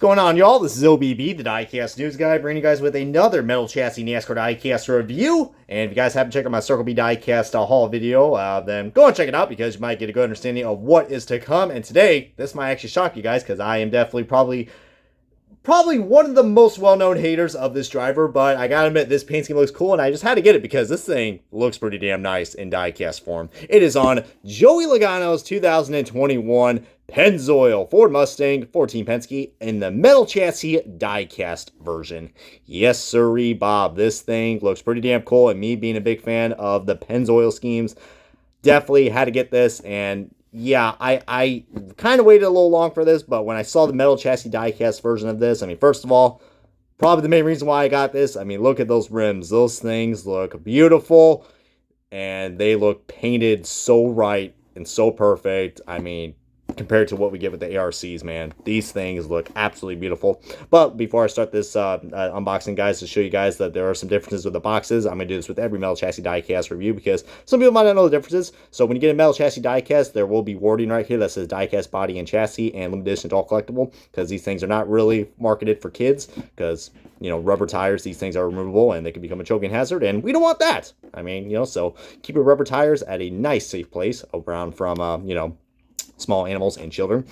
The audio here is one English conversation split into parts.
Going on, y'all? This is OBB, the Diecast News Guy, bringing you guys with another Metal Chassis NASCAR Diecast review. And if you guys haven't checked out my Circle B Diecast haul video, then go and check it out because you might get a good understanding of what is to come. And today, this might actually shock you guys because I am definitely probably one of the most well-known haters of this driver, but I gotta admit, this paint scheme looks cool, and I just had to get it because this thing looks pretty damn nice in diecast form. It is on Joey Logano's 2021 Pennzoil Ford Mustang 14 Penske in the metal chassis diecast version. Yes, sirree, Bob. This thing looks pretty damn cool, and me being a big fan of the Pennzoil schemes, definitely had to get this, and yeah, I kind of waited a little long for this, but when I saw the metal chassis diecast version of this, I mean, first of all, probably the main reason why I got this, I mean, look at those rims. Those things look beautiful, and they look painted so right and so perfect. I mean, compared to what we get with the ARCs, man, these things look absolutely beautiful. But before I start this unboxing, guys, to show you guys that there are some differences with the boxes, I'm going to do this with every metal chassis diecast review because some people might not know the differences. So when you get a metal chassis diecast, there will be wording right here that says diecast body and chassis and limited edition all collectible, because these things are not really marketed for kids because, you know, rubber tires, these things are removable and they can become a choking hazard, and we don't want that. I mean, you know, so keep your rubber tires at a nice safe place around from, you know, small animals and children.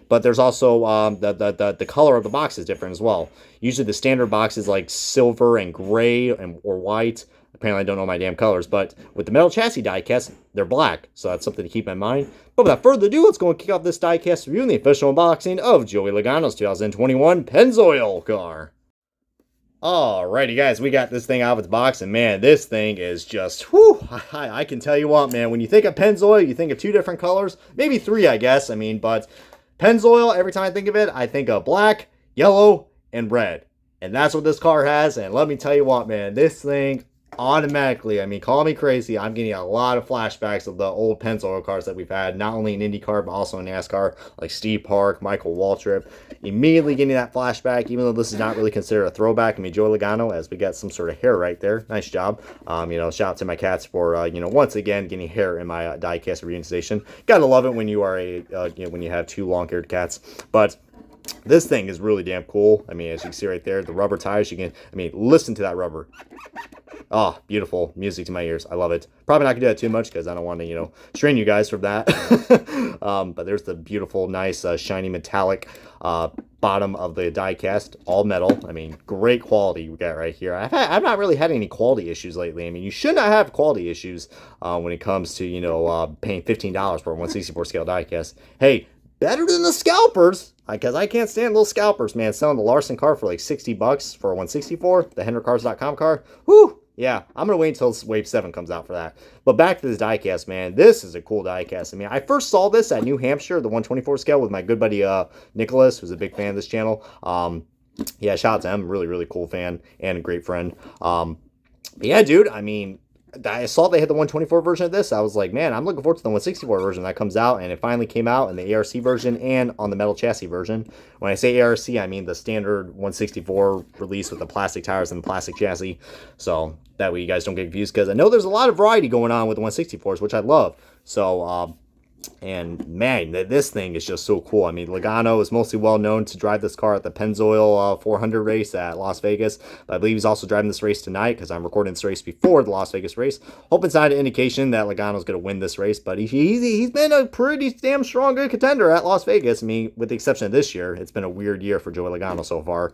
But there's also the color of the box is different as well. Usually the standard box is like silver and gray or white. Apparently I don't know my damn colors, but with the metal chassis diecast, they're black. So that's something to keep in mind. But without further ado, let's go and kick off this diecast review in the official unboxing of Joey Logano's 2021 Pennzoil car. Alrighty, guys, we got this thing out of its box, and man, this thing is just, whew, I can tell you what, man, when you think of Pennzoil, you think of two different colors, maybe three, I guess, I mean, but Pennzoil, every time I think of it, I think of black, yellow, and red, and that's what this car has, and let me tell you what, man, this thing automatically, I mean, call me crazy, I'm getting a lot of flashbacks of the old Pennzoil cars that we've had, not only in IndyCar, but also in NASCAR, like Steve Park, Michael Waltrip. Immediately getting that flashback, even though this is not really considered a throwback. I mean, Joey Logano, as we got some sort of hair right there. Nice job. You know, shout out to my cats for, you know, once again, getting hair in my diecast reunion station. Gotta love it when you are you know, when you have two long-haired cats. But this thing is really damn cool. I mean, as you can see right there, the rubber tires, you can, I mean, listen to that rubber. Oh, beautiful music to my ears. I love it. Probably not going to do that too much because I don't want to, you know, strain you guys from that. But there's the beautiful, nice, shiny metallic bottom of the diecast, all metal. I mean, great quality we got right here. I've not really had any quality issues lately. I mean, you should not have quality issues when it comes to, you know, paying $15 for a 164 scale diecast. Hey, better than the scalpers, because I can't stand little scalpers, man. Selling the Larson car for like $60 for a 164, the HenryCars.com car. Whew. Yeah, I'm going to wait until Wave 7 comes out for that. But back to this diecast, man. This is a cool diecast. I mean, I first saw this at New Hampshire, the 124 scale, with my good buddy Nicholas, who's a big fan of this channel. Yeah, shout out to him. Really, really cool fan and a great friend. Yeah, dude, I mean, I saw they had the 124 version of this. I was like, man, I'm looking forward to the 164 version that comes out, and it finally came out in the ARC version and on the metal chassis version. When I say ARC, I mean the standard 164 release with the plastic tires and the plastic chassis. So that way you guys don't get confused, because I know there's a lot of variety going on with the 164s, which I love. So, and man, this thing is just so cool. I mean, Logano is mostly well known to drive this car at the Pennzoil 400 race at Las Vegas. But I believe he's also driving this race tonight, because I'm recording this race before the Las Vegas race. Hope it's not an indication that Logano's going to win this race, but he's been a pretty damn strong good contender at Las Vegas. I mean, with the exception of this year, it's been a weird year for Joey Logano so far,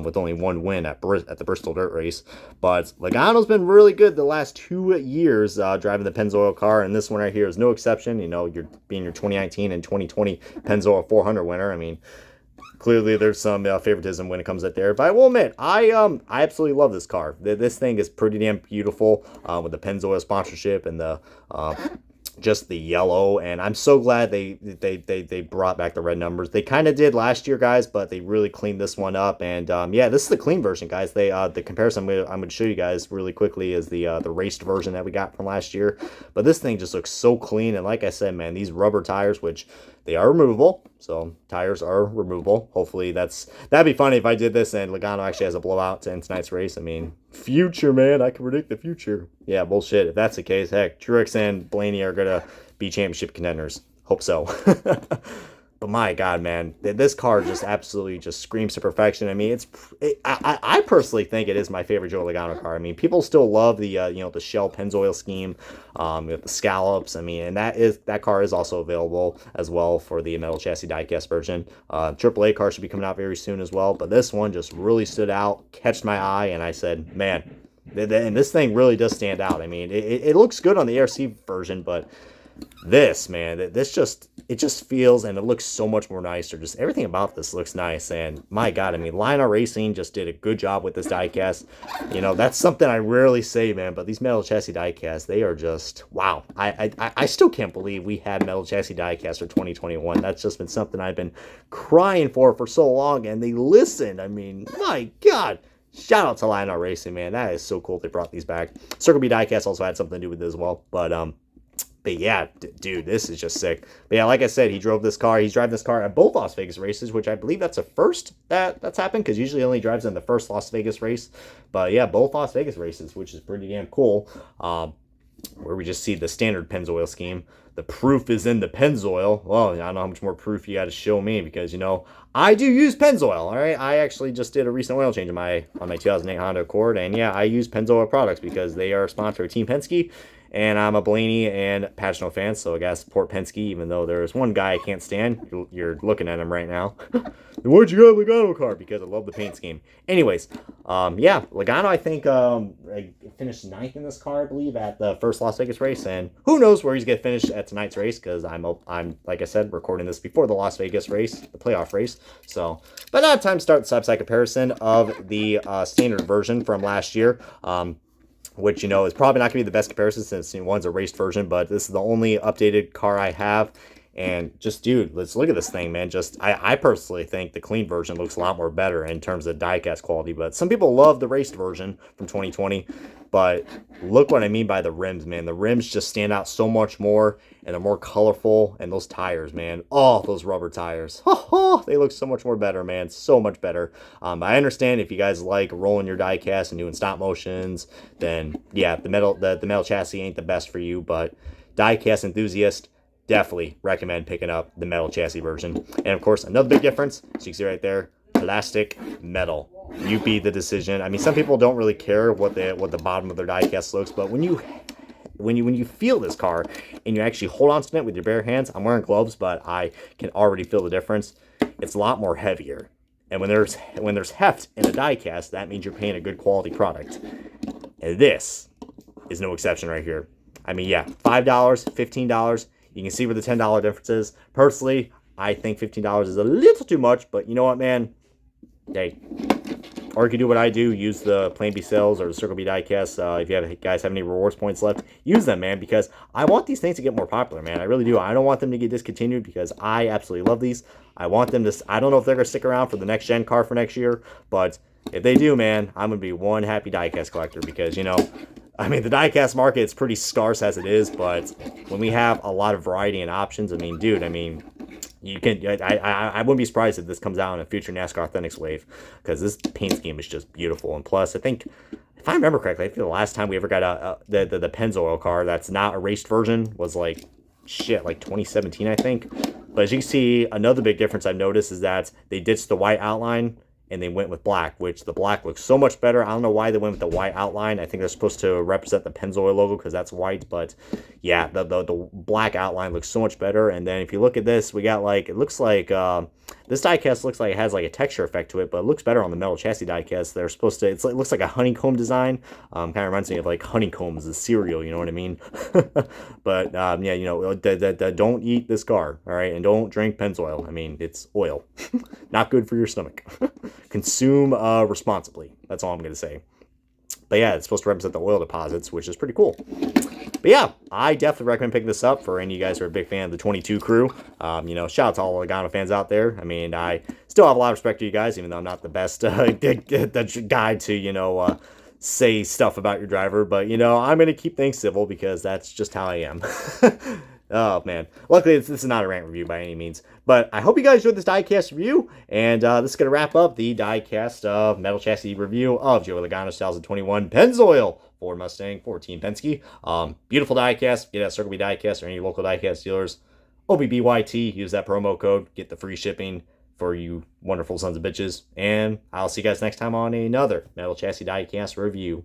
with only one win at the Bristol Dirt Race. But Logano's been really good the last 2 years driving the Pennzoil car, and this one right here is no exception. You know, you're being your 2019 and 2020 Pennzoil 400 winner. I mean, clearly there's some favoritism when it comes at there, but I will admit, I absolutely love this car. This thing is pretty damn beautiful with the Pennzoil sponsorship and the just the yellow, and I'm so glad they brought back the red numbers. They kind of did last year, guys, but they really cleaned this one up. And yeah, this is the clean version, guys. The comparison I'm going to show you guys really quickly is the raced version that we got from last year. But this thing just looks so clean, and like I said, man, these rubber tires, which they are removable, so tires are removable. Hopefully that'd be funny if I did this and Logano actually has a blowout in tonight's race. I mean, future, man, I can predict the future. Yeah, bullshit. If that's the case, heck, Truex and Blaney are gonna be championship contenders. Hope so. But my God, man, this car just absolutely just screams to perfection. I mean, I personally think it is my favorite Joe Logano car. I mean, people still love the the shell Pennzoil scheme, with the scallops. I mean, and that car is also available as well for the metal chassis diecast version. AAA car should be coming out very soon as well. But this one just really stood out, catched my eye, and I said, man, and this thing really does stand out. I mean, it looks good on the ARC version, but this, man, it just feels and it looks so much more nicer. Just everything about this looks nice. And my God, I mean, Logano Racing just did a good job with this diecast. You know, that's something I rarely say, man, but these metal chassis diecasts, they are just, wow. I still can't believe we had metal chassis diecasts for 2021. That's just been something I've been crying for so long, and they listened. I mean, my God. Shout out to Logano Racing, man. That is so cool they brought these back. Circle B diecast also had something to do with it as well. But yeah, dude, this is just sick. But yeah, like I said, he drove this car. He's driving this car at both Las Vegas races, which I believe that's a first that's happened, because usually only drives in the first Las Vegas race. But yeah, both Las Vegas races, which is pretty damn cool. Where we just see the standard Pennzoil scheme. The proof is in the Pennzoil. Well, I don't know how much more proof you got to show me, because, you know, I do use Pennzoil, all right? I actually just did a recent oil change on my 2008 Honda Accord, and yeah, I use Pennzoil products because they are sponsored Team Penske. And I'm a Blaney and Pagano fan, so I gotta support Penske, even though there's one guy I can't stand. You're looking at him right now. Why'd you got a Logano car? Because I love the paint scheme. Anyways, yeah, Logano, I think, finished 9th in this car, I believe, at the first Las Vegas race. And who knows where he's gonna finish at tonight's race, because I'm, like I said, recording this before the Las Vegas race, the playoff race. So, but now time to start the side-by-side comparison of the standard version from last year. Which, you know, is probably not going to be the best comparison since, you know, one's a raced version, but this is the only updated car I have. And just, dude, let's look at this thing, man. Just, I personally think the clean version looks a lot more better in terms of diecast quality, but some people love the raced version from 2020. But look what I mean by the rims, man. The rims just stand out so much more, and they're more colorful. And those tires, man. Oh, those rubber tires. They look so much more better, man. So much better. I understand if you guys like rolling your diecast and doing stop motions, then yeah, the metal chassis ain't the best for you. But diecast enthusiast, definitely recommend picking up the metal chassis version. And of course, another big difference, so you can see right there, plastic, metal. You be the decision. I mean, some people don't really care what the bottom of their diecast looks, but when you feel this car and you actually hold on to it with your bare hands, I'm wearing gloves, but I can already feel the difference. It's a lot more heavier. And when there's heft in a diecast, that means you're paying a good quality product. And this is no exception right here. I mean, yeah, $5, $15. You can see where the $10 difference is. Personally, I think $15 is a little too much, but you know what, man? Hey, or you can do what I do, use the Plan B sales or the Circle B diecast. If you guys have any rewards points left, use them, man, because I want these things to get more popular, man. I really do. I don't want them to get discontinued because I absolutely love these. I want them to, I don't know if they're going to stick around for the next gen car for next year, but if they do, man, I'm going to be one happy diecast collector because, you know, I mean, the diecast market is pretty scarce as it is, but when we have a lot of variety and options, I mean, dude, I mean, you can. I wouldn't be surprised if this comes out in a future NASCAR Authentics wave because this paint scheme is just beautiful. And plus, I think if I remember correctly, I think the last time we ever got the Pennzoil car that's not a raced version was like 2017, I think. But as you can see, another big difference I've noticed is that they ditched the white outline and they went with black, which the black looks so much better. I don't know why they went with the white outline. I think they're supposed to represent the Pennzoil logo because that's white, but yeah, the black outline looks so much better. And then if you look at this, we got like, it looks like, this diecast looks like it has like a texture effect to it, but it looks better on the metal chassis diecast. They're supposed to, it looks like a honeycomb design. Kind of reminds me of like honeycombs, the cereal, you know what I mean? But yeah, you know, don't eat this car, all right? And don't drink Pennzoil. I mean, it's oil. Not good for your stomach. Consume responsibly. That's all I'm going to say. But yeah, it's supposed to represent the oil deposits, which is pretty cool. But yeah, I definitely recommend picking this up for any of you guys who are a big fan of the 22 crew. You know, shout out to all the Logano fans out there. I mean, I still have a lot of respect to you guys, even though I'm not the best guy to, you know, say stuff about your driver. But, you know, I'm going to keep things civil because that's just how I am. Oh, man. Luckily, this is not a rant review by any means. But I hope you guys enjoyed this diecast review. And this is going to wrap up the diecast metal chassis review of Joey Logano's 2021 Pennzoil Ford Mustang for Team Penske. Beautiful diecast. Get at Circle B Diecast or any local diecast dealers. OBBYT. Use that promo code. Get the free shipping for you wonderful sons of bitches. And I'll see you guys next time on another Metal Chassis Diecast review.